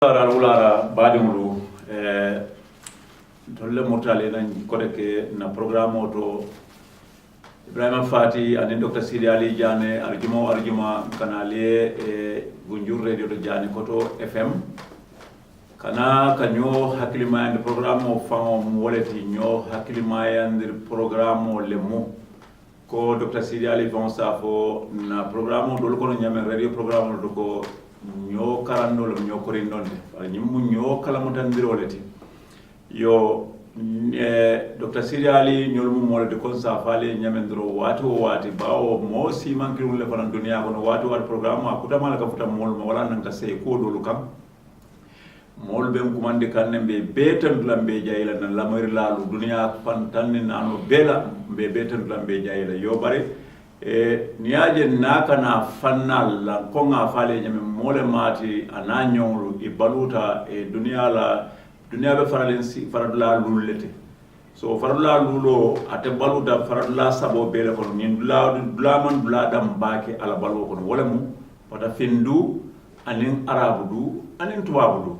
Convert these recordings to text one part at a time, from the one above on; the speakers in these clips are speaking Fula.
Ulara badimulu tolle mortale nan kodeke na programme to Ibrahima Fati and Dr. Sidi Ali Jane arjuma kanale Gunjur radio to Jane Koto FM kana kanyo hakilima and programme of fam waleti nyo hakilima and programme lemu ko Dr. Sidi Ali Fonsafo na programme do ko nyame radio programme do ko ñoo karandol ñoo korindonde ñimmu ñoo kala mutandiroleti yo Dr. Sidi Ali ñol mu molde kon sa faale ñamendro wati bawo mo si mankirul le fanan dunya kono wati programme akuta mala ka futa mol ma wala nan ka sey ko dolu kam mol be kumande kanne be betan lambe jayila nan lamari lalu dunya fan tan nano bela be betan lambe jayila yo bare niaje naka na fanal la konga fale nyame mole mati ananyonglu ibaluta dunia be faradula lulete so faradula lulo ate baluta faradula sabo bele kono nin dula man dula dam bake ala balu kono wala mu pata findu anin arabu du anin tubabu du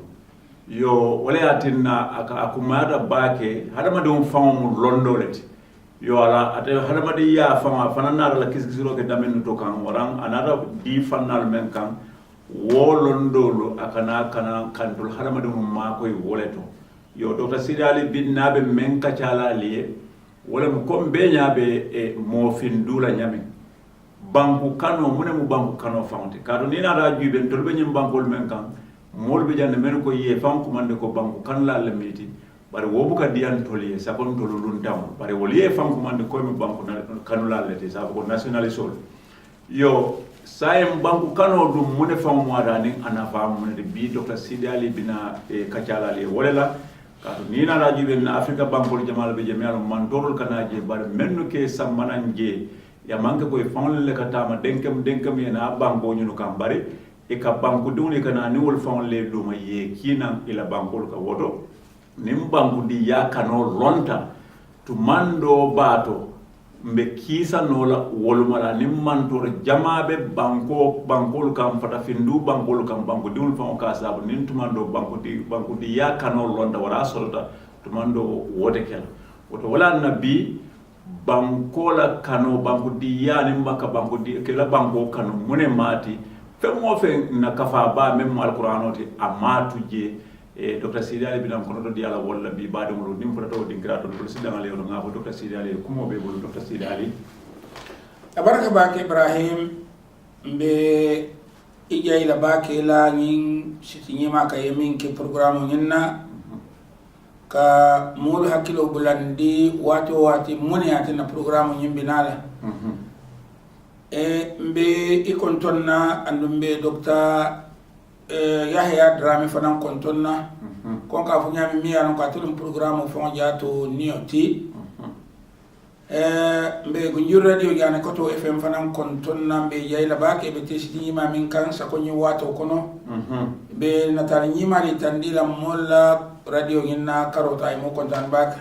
yo wala atinna akumada bake hadama dum famu londo leti yo ala ate hadamadi ya fama fanana la kiskisiro ke damen to kan waran anara di fanal men kan wolondolo akana kantul hadamadi ma koy woleto yo Dr. Sidi Ali binnabe men ka chala liye wala ko beñabe e mo findula nyame banku kano mune mu banku kano famte kado ni na da jube tolbe nyim bankol men kan molbe janne men ko ye fam ko mande ko banku kan la lemiti bari wobu ka diyan toliye sakon tolulun tam bari woliye fam ko mande ko mi banku kanula lete sa ko nationalisol yo sayem banku kano dum mune fam wada ni ana fam mune de bi Dr. Sidi Ali bina kacala le wolela kato ni na raji ben Africa bankol jamal be jamial man dorol kanaje bari menno ke sammananje ya manke ko fam le katama denkem yana banko nyunu kam bari e ka banku duni kana ni wol fam le duma ye kinan ila bankol ka wodo nimbangu di yakano lonta to mando bato mbe kisa nola wolumala nimmantor jamabe bankol kam fata findu bankol kam banku diul fa ka sabu nin to mando banku di yakano lonta wala solta to mando wote kel woto wala nabi bankola kano banku di yani mbaka banku di kela banko kano mune mati femo fe na kafa ba mem alquranoti amatu je Dr. Sidi Ali binam kono do diala walla bi baade mo nim fota to dingrato do sidanga le no ngafo Dr. Sidi Ali kumo be bol Dr. Sidi Ali abaraka bake Ibrahim mbe ijayla bake la nyin sitinyema ka yemin ke programme nyinna ka mul hakilo bulandi wati muni atina programme nyimbinala mbe ikontonna andumbe Dr. Yahya Drame fanan kontonna kon ka fu nyami mi yaron ka tulum programme fon jato nioti mbe gunjur radio jana koto FM fanan kontonna mbe yayla bake be tesiti ma min kan sa ko nyi wato kono be natal nyima ni tandila molla radio ginna karota ay mo kontan bak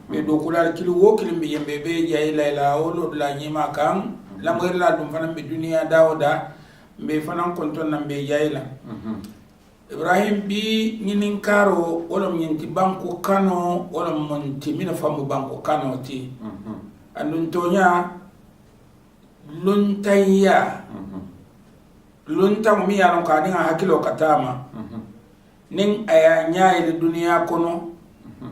be do kulal kilu wo kilim be yembe be yayla la wolo la nyima kan lamgir la dum fanan be dunia dawda mbe fanan konton na mbe yayla Ibrahim bi nginin karo wala nyinti banku kano wala monti mina famu banku kano ti andun tonya luntaya lunta mi yaron ka dinga hakilo katama nin aya nyaay le dunia kono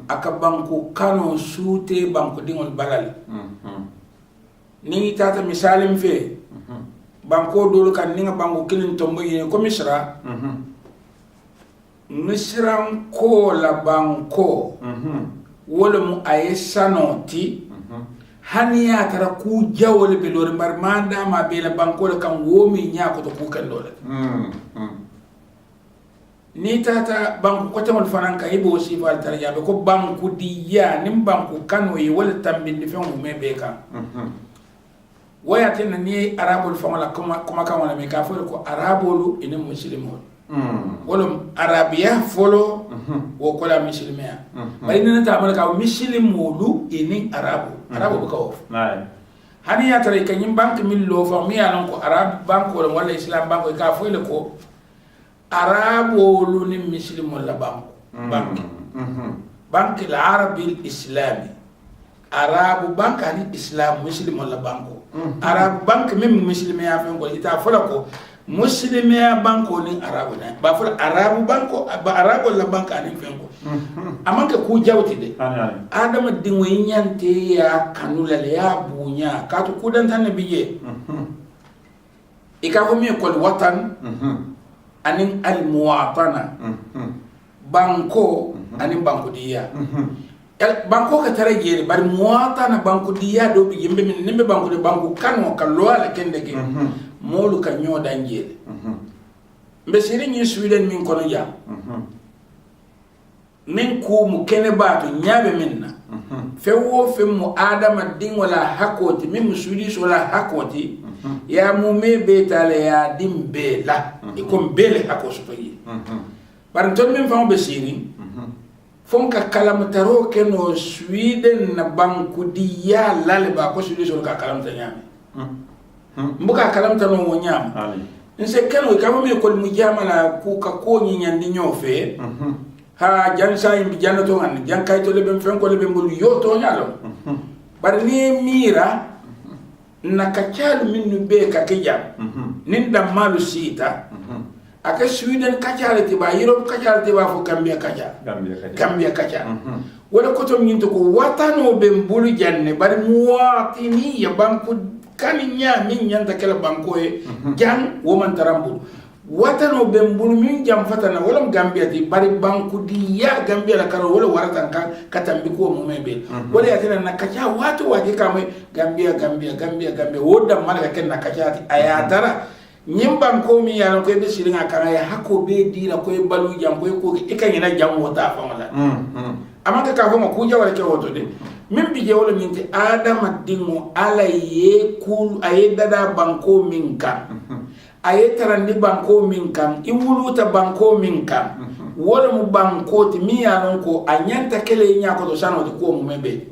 aka banku kano sute banku dingol balal ni tata misalim fe banko dolu kan ninga banko kilin tombo yene ko misran ko la banko wala mu ayesanoti haniya tara ku jawol be lor mar manda ma be la banko kan womi nya ko to ku kan dole ni tata banko ko tamal fanan ka ibo si fal tar yabe ko banko diya nim banko kano yi wala tambindi fen mu mebe kan waya tena ni arabul famala kuma kan wala me ka folo ko arabulu ina muslimol wala arabiya folo wo kola muslimia bari nana ta amala ka muslimolu ini arabu ka of hani ya tare kan yin bank min lo fa mi anan ko arab bank wala islam bank ka folo ko arabo lu ni muslim la bank al arabi al islami arabu bank al islam muslim la banko arabu bank même muslim ya fen ko ita fala ko muslim ya banko ni arabu na ba fala arabu banko ba arabu la bank ani fen ko amanka ku jawti de adama dingo nyante ya kanula le ya bunya ka to kudan tan biye ika ko mi ko watan anin al muwatana banko anin banko diya banko ka tara jeri bari muwatana banko diya do bi yimbe min nimbe banko de banko kano kallo ala kende ke molu ka nyoda njeri mbe siri ni Sweden min kono ja min ku mu kene baatu nyaabe minna fewo fe mu adama ding wala hakoti min mu Swedish wala hakoti ya mu me betale ya dimbe la ikom bele hakoso to yi bar ton min fam be siri fonka kalam taro keno Sweden na banku diya lalba ko Swedish wala kalam ta nyame mbuka kalam ta no nyam nse keno kama me ko mu jamala ku ka ko nyi nyandi nyofe ha jansa imbi janato an jankay to lebe fen ko lebe mbul yo to nyalo bar ni mira nakachalu minnu be ka kija nin da malu sita aka Sweden kachale tiba Europe kachale tiba fo Gambia kacha wala ko to nyinto ko watano be mbulu janne bar muwatini ya banku kaninya min nyanta kala banko e jang woman tarambu watano be mbulu min jam fatana wala Gambia ti bari banku di ya Gambia la karo wala waratan kan katambi ko mo mebe wala yatina nakacha watu waje kama Gambia woda malaka ken nakacha ti ayatara nyimban ko mi yalan ko be siringa kan ya hako be dira ko balu jam ko ikanyina jam wota fa wala amaka ka fama ku jawara ke woto de min bi je wala min ti adama dingo ala ye kul aye dada banko min kan aye tarandi banko min kan iwuluta banko min kan wala mu banko ti mi yalan ko anyanta kele nya ko to sano de ko mu mebe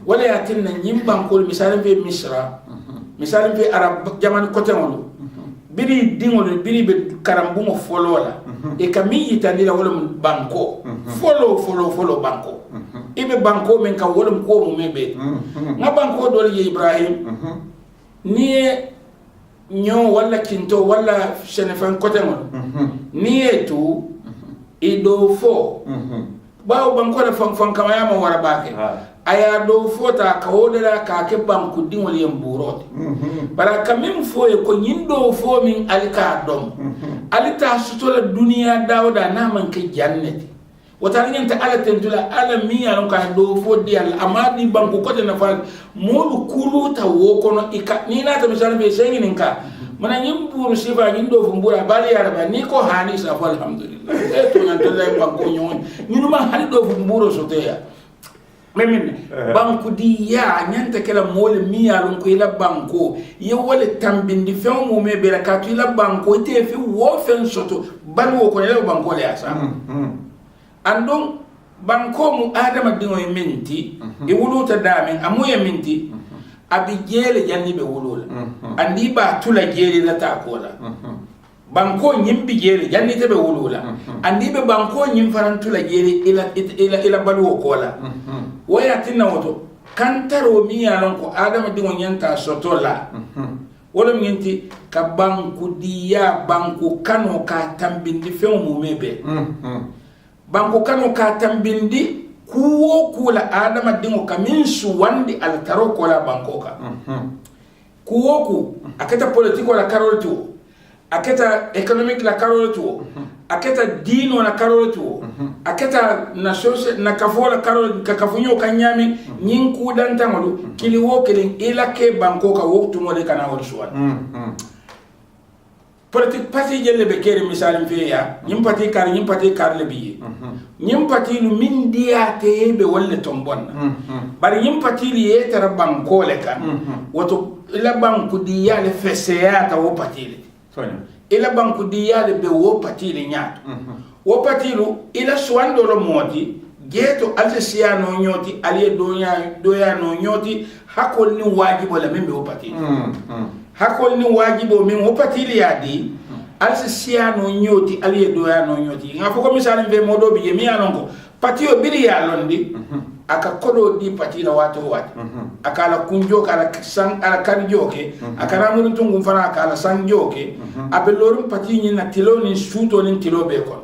wala yatinna nyim banko misalan be Misra misalan be arab jaman ko tengolo biri dingolo biri be karambu mo folola e kami yitandira wala mu banko follow banko ibe banko men ka wala ko mu mebe nga banko dole ye Ibrahim ni nyo wala kinto wala shenefan kote mo ni etu ido fo bawo banko da fan kama ya ma wara bake aya do fota ka wodala ka ke banku dingol yem burot bara kamim fo e ko nyindo fo min alka dom alita sutola duniya dawda na man ke jannati wata nyanta ala tentula ala miya non ka do fo di al amadi banku ko na fal molu kulu ta wo kono ika ni na ta misal be sengi ninka mana nyimburu sifa nyindo fumbura bali ya ba ni ko hani sa fa alhamdulillah e to nyanta lay banku nyon nyinuma hali do fumburo soteya memin banku di ya nyanta kala mole miya lon ko ila banko ye wole tambindi fen mo me berakatu ila banko te fi wo fen soto balwo ko ila banko le asa andon banko mu adama dingo e minti e wuluta damen amuye minti abi jele janni be wulula andi ba tula jele la ta kola banko nyimbi jele janni te be wulula andi be banko nyim farantula jele ila balwo kola waya tinna woto kantaro mi yalon ko adama dingo nyanta sotola wala minti ka banku diya banku kano ka tambindi fe mu mebe banko kano ka tambindi kuwo kula adama dingo kamin su wandi al taro kola banko ka kuwo ku akata politiko la karolto akata economic la karolto akata dino la karolto akata na social na kafola karol ka kafunyo kanyami nyin ku dan tamalu kili wo kili ila ke banko ka woktu mo de kana wol suwan politique parti jelle be kere misalim fe ya nyim parti kar le biye nyim parti lu min dia te be wolle tombon bari nyim parti li e tara banko le kan woto ila banku dia le feseya ta wo parti le ila banku dia le be wo parti le nyaat wo parti lu ila swando lo moti geto alsia no nyoti ali doya no nyoti hakol ni wajibo la membe wo parti hakol ni wajibo min wo patili yadi alsi siano nyoti aliye do ya no nyoti nga foko misali be modo bi mi alongo patio biri ya londi aka kodo di patila wato akala kunjo kala sang ala kanjoke akala mun tungu fana akala sangjoke abelorum pati ni na tilo ni suto ni tilo be kon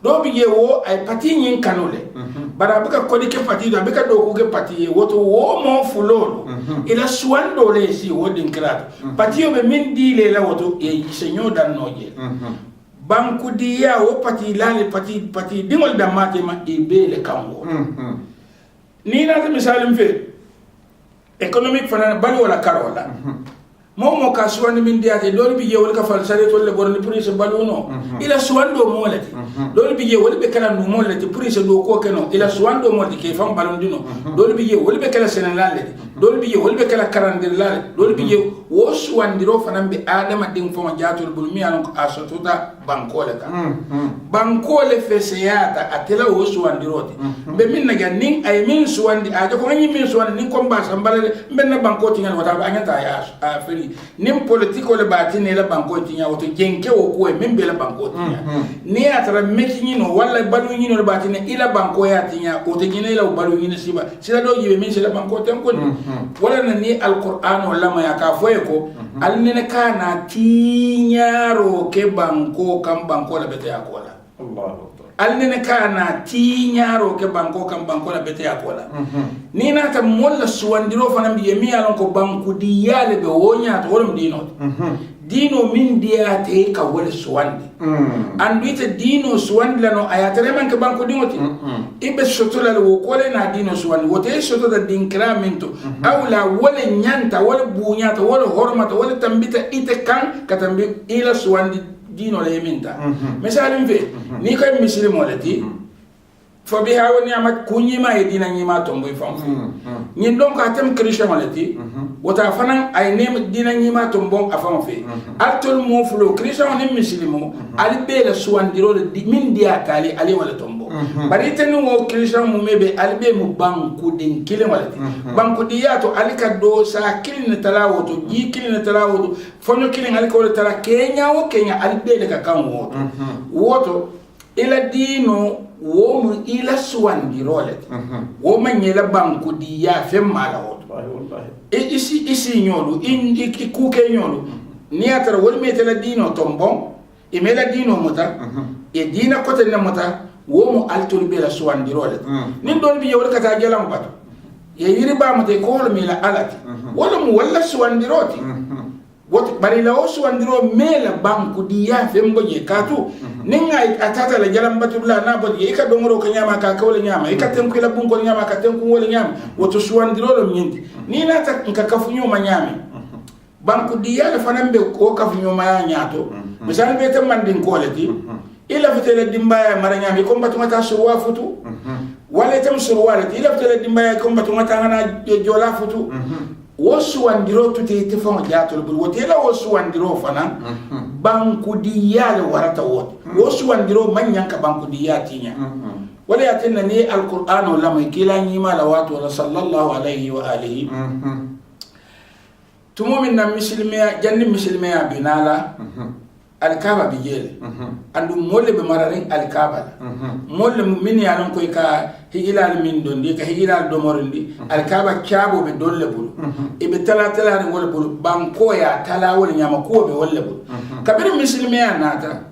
do bi wo ay pati ni kanole bara baka kodi ke pati do baka do ko ke pati woto wo mo fulolo ila suando le si wodin krat pati be min di le la woto e senyo dan noje banku diya wo pati lale pati dingol da mate ma e be le kango ni na ta misalim fe economic fana bali wala karola mo ka suwandi min diate dole bi je wala ka fal sare to le borni prise baluno ila suwando mo lati dole bi je wala be kala no mo lati prise do ko keno ila suwando mo ke fam balundino dole bi je wala be kala senelal lati dole bi je wala be kala karandir lal dole bi je wo suwandiro fana be adama ding fo ma jaatul bul mi alon ko asotota bankole ka bankole feseyata atela wo suwandirote be min naga nin ay min suwandi a ko ngani min suwandi nin ko mba sambale benna bankoti ngal wata ba nyata ya afri nim politiko le batine la bankoti nya woto jenke wo ko min be la bankoti nya ni atara meki no wala balu ni no batine ila banko ya tinya o te gine la balu ni siba sila do yibe min sila bankoti ko wala na ni alquran wala ma ya ka foye ko alnene kana tinyaro ke banko kam banko la bete akola Allahu akbar alnene kana tinyaro ke banko kam banko la bete akola ni nata molla suwandiro fana bi yemi alon ko banku diyale be wonya to wolum dino min diate ka wala suwandi anduite dino suwandi lano ayatere man ke banko dingoti ibe sotola wo kole na dino suwandi wote soto da dinkramento awla wala nyanta wala bunyata wala hormata wala tambita ite kan katambi ila suwandi dino le minta misalim fe ni koy mislimo lati fo bi hawo ni amat kunyima e dina nyima tomboy fam ni donc atem christian lati wota fanan ay nem dina nyima tombon afam fe altol mo fulo christian ni mislimo ali be la suwandiro de min dia tali ali wala tombo bari tan wo christian mo mebe ali be mu banku den kile walati banku diyato ali ka do sa kilin talawo to ji kilin talawo to fonyo kilin ali ko tala kenya o kenya ali be le ka kan woto ila dino wo mu ila suwandiro le wo manyela banku diya fem mala woto isi nyolu ku ke nyolu ni atara wol metela dino tombon e mela dino muta e dina kote na muta wo mu altul be la suwandiro le nin don bi yewol kata gelam bato ye yiri ba mate ko wol mela alati wala mu wala suwandiroti wot bari la o suwandiro mela banku diya fem boje katu ninga atata la jalam batula na bod ye ka dongoro ka nyama ka kawle nyama e ka tenku la bunko nyama ka tenku wole nyama woto suwandiro lo nyindi ni na ta nka kafunyo ma nyame banku diya la fanambe ko kafunyo ma nyato misal be tam mandin ko leti ila fitele dimbaya mara nyame ko mbatu mata suwa futu wala tam suwa leti ila fitele dimbaya ko mbatu mata ngana jola futu wosu wandiro tute tifon jatol bul wotela wosu wandiro fana banku diyale warata wot wosu wandiro manyanka banku diyatinya wala yatinna ni alquran wala makila nyima la watu wala sallallahu alayhi wa alihi tumo minna muslimia janni muslimia binala alkaba bijele andu molle be mararin alkaba molle min yalon koy ka higilal min dondi ka higilal do morindi alkaba kyabo be dolle bulu e be tala ri wala bulu banko ya tala wala nyama ko be wala bulu kabir muslimiya nata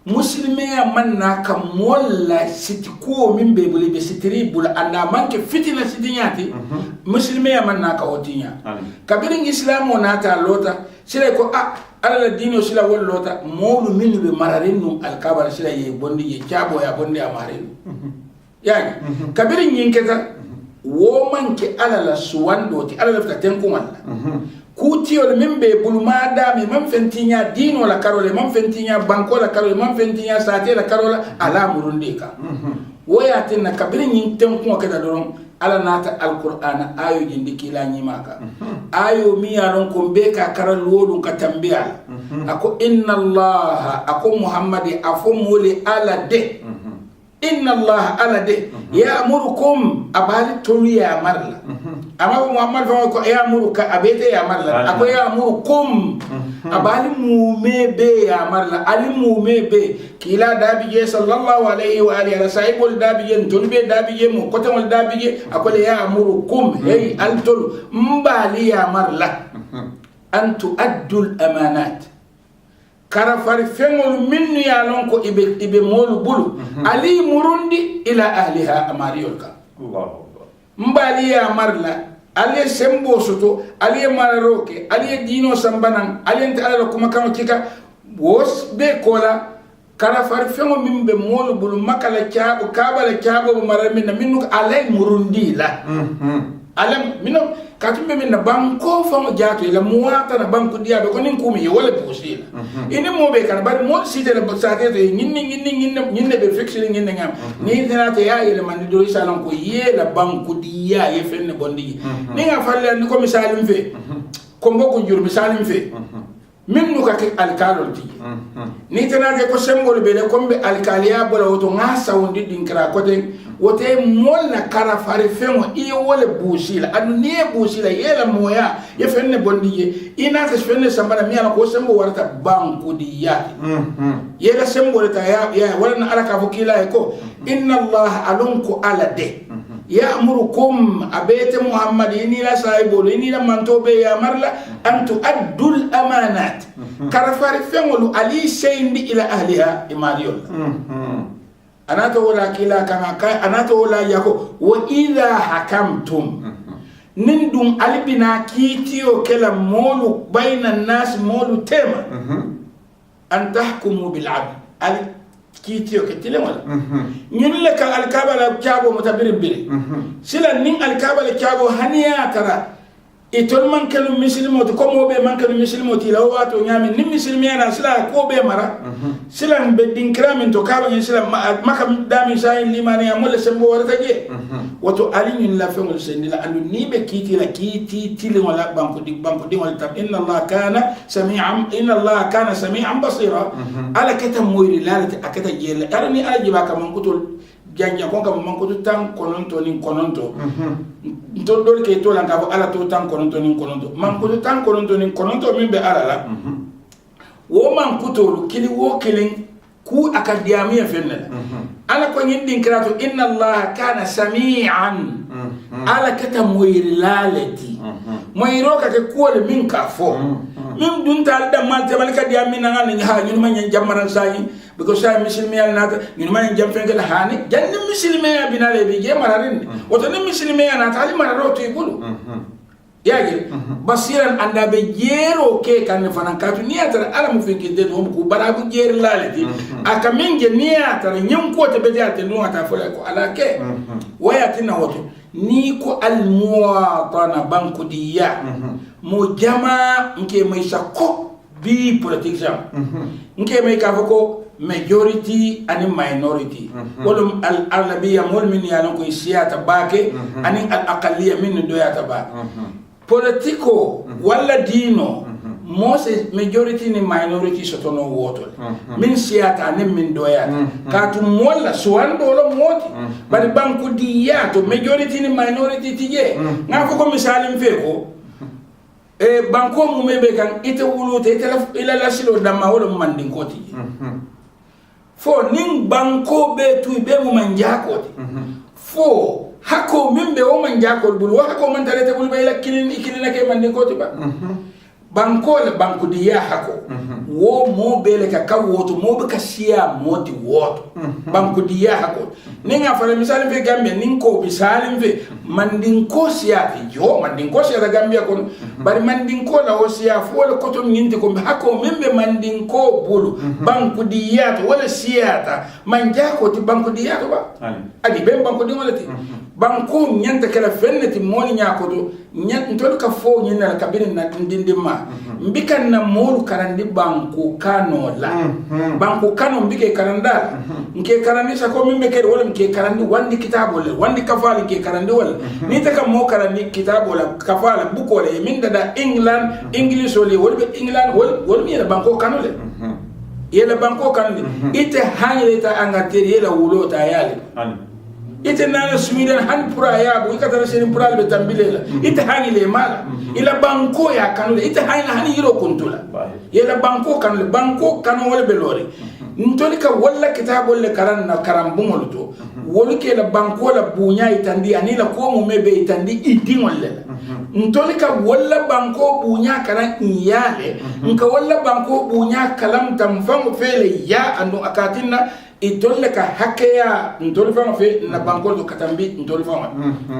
muslimiya manna ka molla siti ko min be bulu be sitiri bulu anda manke fitina sitinyati muslimiya manna ka otinya kabir islamo nata lota sire ko ala dino sila wollota molu min be mararin num alkaba sila ye bondi ye kyabo ya bondi amare yani kabirin yinketa wo manke ala la suwando ti ala lafta tenku wala kutiol min be bulma dami man fentinya dino la karole man fentinya banko la karole man fentinya sate la karola ala murundika wo ya tinna kabirin yin tenku kada doron ala nata alqur'ana ayo jindiki la nyimaka ayo mi yaron ko be ka karal wodun ka tambiya ako inna allah ako muhammadi afo moli ala de inna allah ala de ya amurukum abali tulu ya marla amma muhammad fa ko ya muru ka abete ya marla ako ya muru kum abali mume be ya marla ali mume be kila dabije sallallahu alaihi wa alihi rasaibul dabije tolbe dabije mo kotamol dabije ako ya muru kum hey altul mbali ya marla an tu'addul amanat kara fari fengol minnu ya lon ko ibe molu bulu ali murundi ila ahliha amariyol ka Allahu akbar mbali ya marla ali sembo soto ali mararoke ali dino sambanan ali enta ala kuma kama kika wos be kola kara fari fengol mimbe molu bulu makala kyabo kabala kyabo maraminna minnu alay murundi la alam minno katumbe minna banko famo jaato ila muwata na banko diabe ko nin kumi wala busila ini mo be kan bar mo site la basate to nyinne be fixing nyinne ngam ni tanata ya ila man do salon ko ye la banko diya ye fenne bondi ni nga falle ni ko misalim fe ko mboko jur misalim fe minnu ka ke alkalol ti ni tanata ko sembol be le kombe alkaliya bola woto ngasa wondi dinkra ko den wote molla kara fare fengo iyo wole busila adu nie busila yela moya ye fenne bondiye ina ka fenne sambana mi ala ko sembo warata banku diya yela sembo ta ya wala ala ka fukila ko inna allah alunku ala de ya'murukum abete muhammad ini la saibo ini la mantobe ya marla antu addul amanat kara fare fengo ali shayndi ila ahliha imariyol anato wala kila kama kai anato wala yako wa idha hakamtum nindum albina kitiyo kala molu baina nas molu tema an tahkumu bil adl al kitiyo ketile wala nyulle ka al kabala kyabo mutabirin bire sila nin al kabala kyabo haniya tara itol man kanu muslimo to ko mo be man kanu muslimo ti law wato nyami ni muslimiana sila ko be mara sila be dinkramin to kaba ni sila makam dami sai limani amol sembo warata je wato alin la fengol sendila andu ni be kiti la kiti tili wala banko di wala tab inna allah kana sami'an basira ala kata moyri lalati akata jela arani ajiba kam kutol janja ko kam man ko tan kononto nin kononto to dol ke to lan ka ala to tan kononto nin kononto man ko tan kononto nin kononto min be ala la wo man kutolu kili wo kilin ku akadiyami fenna ala ko nyindin krato inna allah kana sami'an ala kata moyrilalati moyro ka ke ko le min ka fo min dun tal da mal te malika diyami na ngani ha nyun man jamaran sayi because I Muslim nata ni man jam fengel hani janni Muslim ya binale bi je mararin woto ni Muslim ya nata ali mararo to ibulu yage basiran anda be jero ke kan fanan katu niata ala mu fikki de dum ko barabu jer lalati aka minge niata nyim ko te be jarte no ata fola ko ala ke wayatina woto ni ko al muwatana banku diya mo jama nke mai sakko bi politician nke mai ka ko majority and minority wolum al arabia mol min yalan ko siyata bake ani al aqalliya min doyata ba politico wala dino mose majority ni minority sotono woto min siyata ne min doyata katu molla suwando lo moti bari banku diyato majority ni minority tije ngako ko misalim fe ko banko mu mebe kan ite wulute ila lasilo damma wala mandin koti fo nin banko be tu be mu manjako fo hako mimbe o manjako bul wa hako man tarete bul be la kilina ke mandin koti ba banko le banko diya hako wo mo bele ka kawoto mo be ka siya moti woto banko diya hako ninga fala misali fe gambia nin ko misali fe mandin ko siya yo mandin ko siya gambia kon bari mandin ko la o siya fo le koto nyinte ko hako membe mandin ko bulu banko diya to wala siya ta manja ko ti banko diya to ba adi be banko di wala ti banko nyanta kala fenneti moni nyako to nyant to ka fo nyina ka bin na dindimma mbikan na molu karandi banko kano la banko kano mbike karanda nke karandi sa ko mimbe ke wala nke karandi wandi kitabo le wandi kafali ke karandi wala ni ta kam mo karandi kitabo la kafala buko le min da england english wala wala england wala mi la banko kano le yela banko kano le ite hanyele ta angateri yela wulo ta yale ite nana Sweden han pura ya bo ikatara seni pura le tambilela ite hani le mala ila banko ya kanule ite hani yiro kuntula yela banko kanu wala belori ntoli ka walla kitabo le karan na karambungol to wolu ke la banko la bunya itandi anila ko mo mebe itandi idingol le ntoli ka walla banko bunya karan iyale nka walla banko bunya kalam tamfamu fele ya anu akatina itolle ka hakeya ntoli fama fe na banko to katambi ntoli fama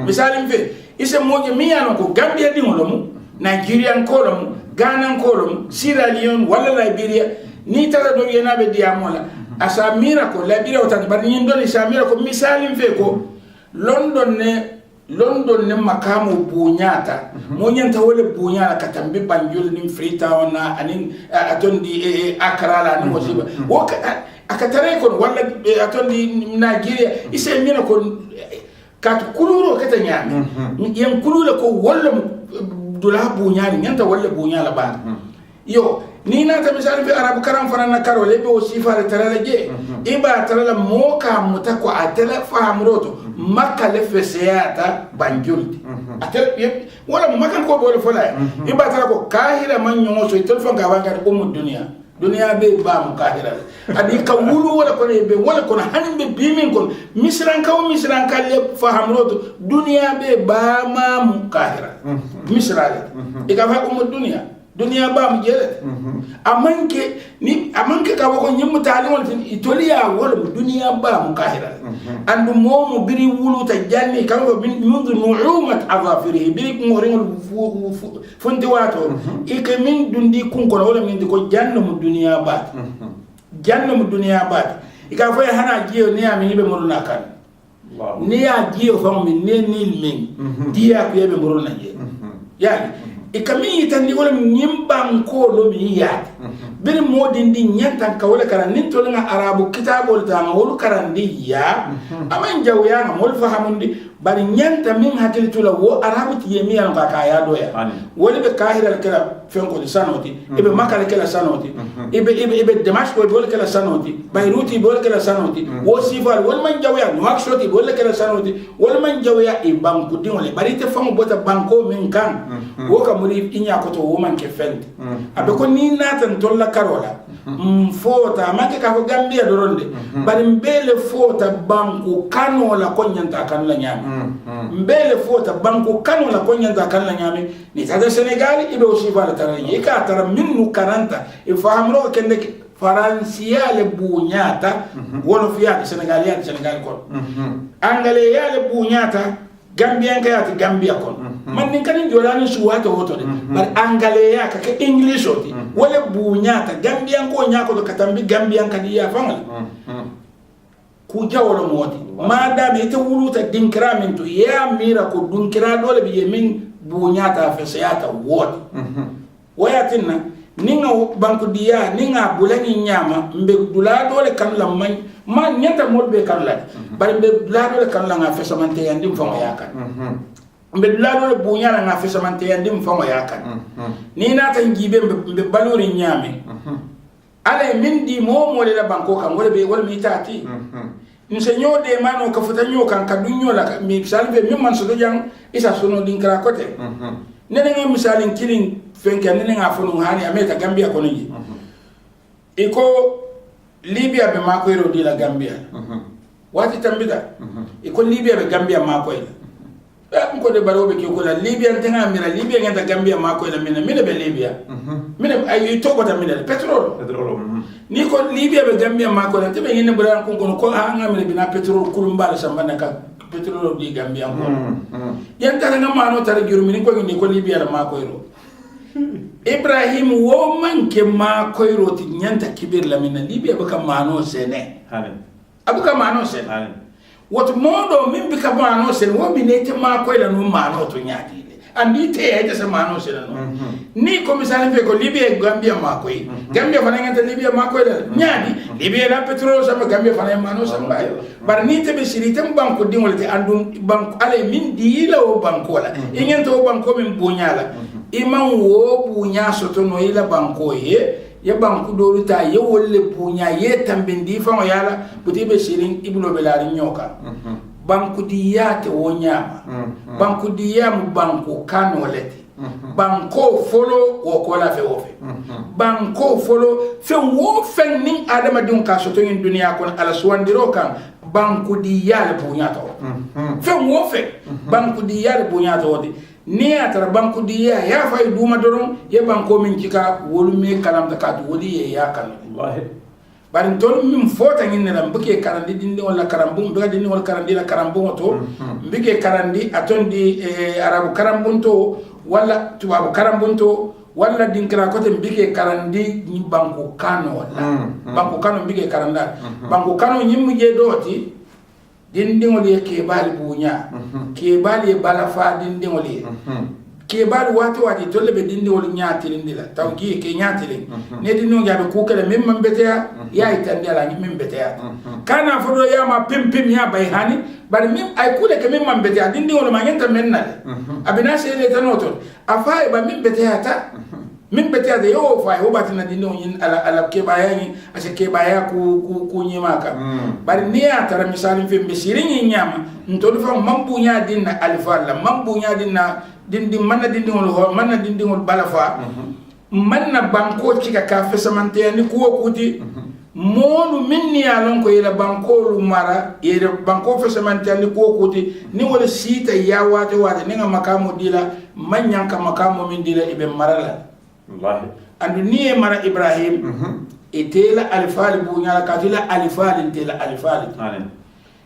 misali mfe ise moje miyano ko Gambia dingolo mu Nigerian kolom Ghana kolom Sierra Leone wala Liberia ni tara do yena be diamola asa miracle Liberia wata bari ni ndoli sa miracle misali mfe ko London ne makamu bunyata mo nyanta wala bunyala katambi Banjul ni Freetown na anin atondi Accra la ni wosiba woka akatare ko wala atondi Nigeria ise mina ko kat kuluro kata nyame yen kulula ko wala dula bunyali nyanta wala bunyala ba yo ni na ta misali fi arabu karam farana karo lebe o sifare tarala je iba tarala moka mutako atela fahamroto makale feseyata Banjul atel wala makan ko bole fola iba tarala ko kahira man nyongo so telefon ga wanga ko mu dunia be ba mu kahira adi ka wulu wala ko be wala ko hanin be bimin kon misran ka le fahamroto dunia be ba ma mu kahira misrale e ka fa ko mu dunia ba mu jele amanke ka ko nyim talingol tin itolia wala dunia ba mu kahira andu momu biri wulu ta janni kan ko mundu nu'umat azafirihi biri ko ringol funti wato ike min dundi kun ko wala min ko janno mu dunia ba ika fo hana jiyo ni ami be muruna kan ni ya jiyo fam min ne nil min dia ko be muruna je yani ikami itandi wala nyimban ko lo mi ya bir modin di nyanta ka wala karan nin to nga arabu kitabol ta ngol karan di ya aman jawya ngol fahamundi bari nyanta min hakil tula wo arabu ti yemi an ka ya do ya wala be kahira kala fenko di sanoti ibe makala kala sanoti ibe Damascus wala kala sanoti Beiruti wala kala sanoti wo sifal wala man jawya Nouakchott wala kala sanoti wala man jawya e banku di wala bari te famu bota banko min kan wo ka muri inya ko to woman ke fent abe ko ni natan tolla karola fota make ka ko Gambia doronde bari mbele fota banku kanola ko nyanta kan la nyami mbele fota banku kanola ko nyanta kan la nyami ni tada Senegal ibe o sifa tara yi ka tara minnu 40 e fahamro kende Faransiya le bunyata wolo fiya Senegal ko angale ya le bunyata Gambian ka yati Gambia kon man nin kanin jolani suwata woto de bar angale ya ka English oti wala bunyata Gambian ko nyako do katambi Gambian ka diya fangal ku jawolo moti mada be te wuluta dinkraminto ya mira ko dunkira dole bi yemin bunyata feseyata woti wayatinna ninga banku diya ninga bulani nyama mbe dula dole kan lamman man nyanta modbe kan la bari mbe dula dole kan la nga fesamante yandi mfamo yakan mbe dula dole bunyana nga fesamante yandi mfamo yakan ni na tan gibe mbe balori nyame ala min di mo le la banko kan wala be wala mi tati nsenyo de mano ka futa nyo kan ka dunyo la mi salve mi man so do jang isa sono dinkra kote nene nga misalin killing fenke nene nga funu hani ameta Gambia kono yi iko Libya be mako ero di la Gambia wati tambida iko Libya be Gambia mako ila ko de baro be ko la Libya tanga mira Libya ngata Gambia mako ila mina be Libya mina ay to ko tamina petrol ni ko Libya be Gambia mako ila tebe ngene bura ko anga mira bina petrol kulumbala sambana ka petrol di Gambia ko yan tara nga mano tara jurumi ko ni ko Libya la mako ero Ibrahim wo manke mako ero ti nyanta kibir la mina Libya baka mano sene abuka mano sene what modo min bika mano sene wo binete mako ela no mano to nyati andi te ya se mano sene no ni ko misali fe ko Libya Gambia mako yi Gambia fana ngata Libya mako ela nyadi Libya la petrol sama Gambia fana mano sama bayo bar ni te be siritem banko dingol te andum banko ale min diila o banko la ingento o banko min bunyala iman wo bunya soto no ila banko ye ya banku doruta ye wolle bunya ye tambindi famo yala buti be sirin ibno belari nyoka banku diyate wo nyama banku diyamu banku kanoleti banko folo wo kola fe wo fe banko folo fe wo fe nin adama dun ka soto yin duniya kon ala suwandiro kan banku diyale bunyata wo fe wo fe banku diyale bunyata wo ni atara banku diya ya fay duma doron ye banko min cika wolu me kalam da kat woli ye ya kan wallahi bari tol min fota ngin ne lam buke karandi dindi wala karambum do dindi wala karandi la karambum to mbike karandi atondi arabu karambum to wala tubabu karambum to wala dinkira ko te mbike karandi ni banku kano wala banku kano mbike karanda banku kano nyimmu je doti dindingol ye kebali bunya kebali balafa dindingol ye kebali wati tolle be dindingol nyaati la tawgi ke nyaati ne dindingol jabe kukale mem betea ya itandela ni mem betea kana fodo ya ma pim ya bay hani bar mem ay kule ke mem betea dindingol ma ngenta menna abina sele tanoto afa ba mem betea ta min betea de yo fa ho batina dindingol yin ala kebaya ni ase kebaya ku nyimaka bar ni atara misalin fe be sirin nyama ntolu fa mambu nya dinna alfalla mambu nya dinna dindi manna dindingol balafa manna banko cika ka fesamante ni kuwo kuti monu minni alon ko ila banko lu mara ila banko fesamante ni kuwo kuti ni wala sita ya wate ni nga makamo dila manyan ka makamo min dila ibe marala wallahi andu ni mara Ibrahim itela alfal bu nyala katila alfal intela alfal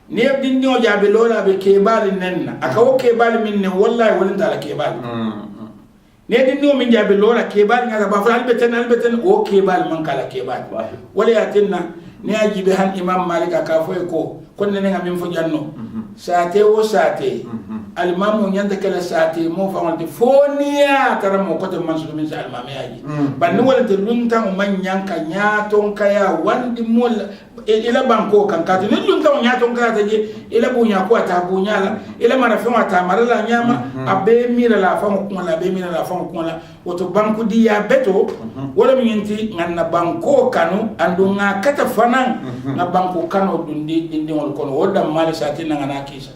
ne dindi o jabe lola be kebal nenna akawo kebal minne wallahi walin tala kebal ne dindi o min jabe lola kebal ngata ba fa albeten o kebal man kala kebal wala yatinna ne ajibe han imam malik ka fo ko konne ne ngam fo janno sate o sate almamu nyanda kala sate mo fa wonde fonia taramo ko to mansu min sa almame aji banni wala te lunta man nyanka nyaton kaya wandi mol ila banko kan ka to lunta nyaton kaya taje ila bunya ko ta bunya la ila marafi wa ta marala nyama abe mira la fa ko la be mira la fa ko la woto banku diya beto wala mi nti nganna banko kanu andunga kata fanan na banko kanu dundi dindi wol kono woda mali sate na ngana kisa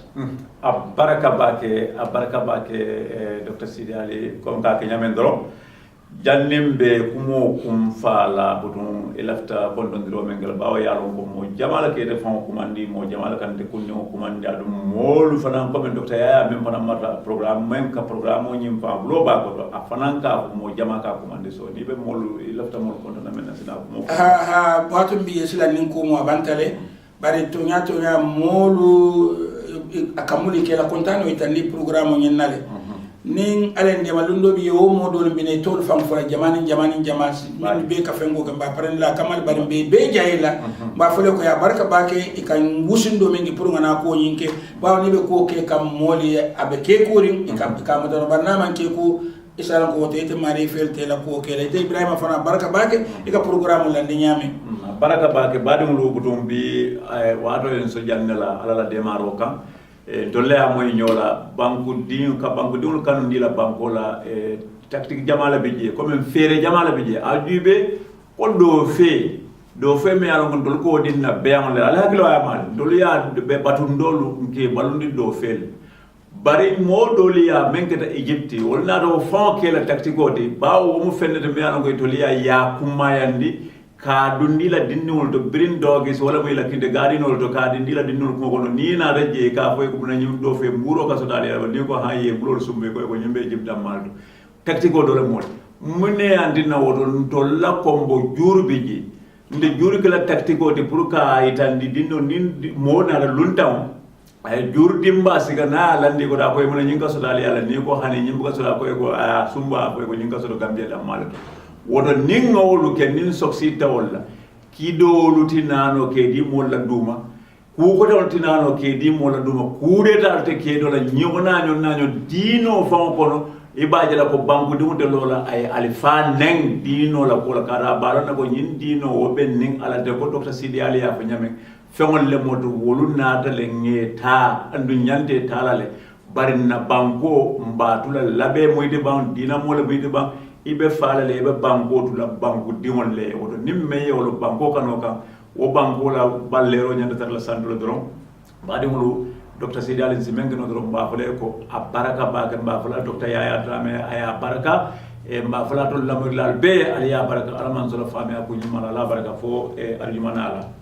abaraka bake Dr. Sidi Ali comme ka kenyamen doro jannimbe kumo kum fala butun elafta bondondiro mengal bawo yalo ko mo jamala ke defon kumandi mo jamala kan de kunno kumandi adum molu fanan comme Dr. Yaya même fanan mata programme même ka programme nyim fa globa ko afanan ka mo jamaka kumandi so ni be molu elafta mol ko na men sina mo ha batum bi yesila nin ko mo bantale bari to nya molu akamuli kela kontano itandi programme nyennale nin alen de malundo bi o modol bine tol fam fa jamani min be ka fengo gamba paren la kamal bar be jayla ba fele ko ya barka bake ikan wusindo mingi pour ngana ko yinke ba ni be ko ke kam moli abe ke kurin ikam kam do barnama ke ko isalan ko te mari felte la ko ke le te Ibrahima fana barka bake ika programme la nyame baraka bake badum lu butum bi wato en so jannela ala la demaro kam dolle amoy nyola banku diñu ka banku diñu kanu ndila banko la tactique jamala beje comme fere jamala beje ajube ko do fe me alon dol ko dinna be amale ala hakilo amal dol ya be batun dolu ke balundi do fel bari mo doliya menketa Egypte wala do fon ke la tactique odi bawo mo fennete me alon ko doliya ya kumayandi ka dundila dinnol to brin dogis wala mo la kinde gadinol to ka dindila dinnol ko kono ni na reje ka foy ko nanyum do fe muro ka so dali ni ko ha ye bulol sumbe ko nyimbe jibda maldo tactico do le mol munne andina wodo to la kombo jurbi ji nde juri kala tactico de pour ka itandi dinno nin mo na la luntaw ay jur dimba siga na landi ko da ko mo nyinga so dali ala ni ko hani nyimba so da ko sumba ko nyinga so do gambia da maldo wodo ningawolu ke nin soksi tawalla kido lutinano ke di molla duma ku ko lutinano ke di molla duma ku de talte ke do la nyonanyo dino fon kono ibaje la ko banku dum de lola ay alifa neng dino la ko la kara balana ko nyin dino wo ben ning ala de ko Dr. Sidi Ali ya fa nyame fengol le modu wolu nata le ngeta andu nyante talale barinna banko mbatula labe moyde ban dina mola moyde ban ibe falale ibe banko tula banko diwon le wodo nimme yolo banko kanoka wo banko la ballero nyanda tar la sandlo dron badi mulu docteur Sidi Ali Nsimengi no doro mbafole ko a baraka baken mbafala docteur Yaya Drame aya baraka e mbafala to lamurlal be ali ya baraka alaman solo fami ko nyumala la baraka fo e aljumanala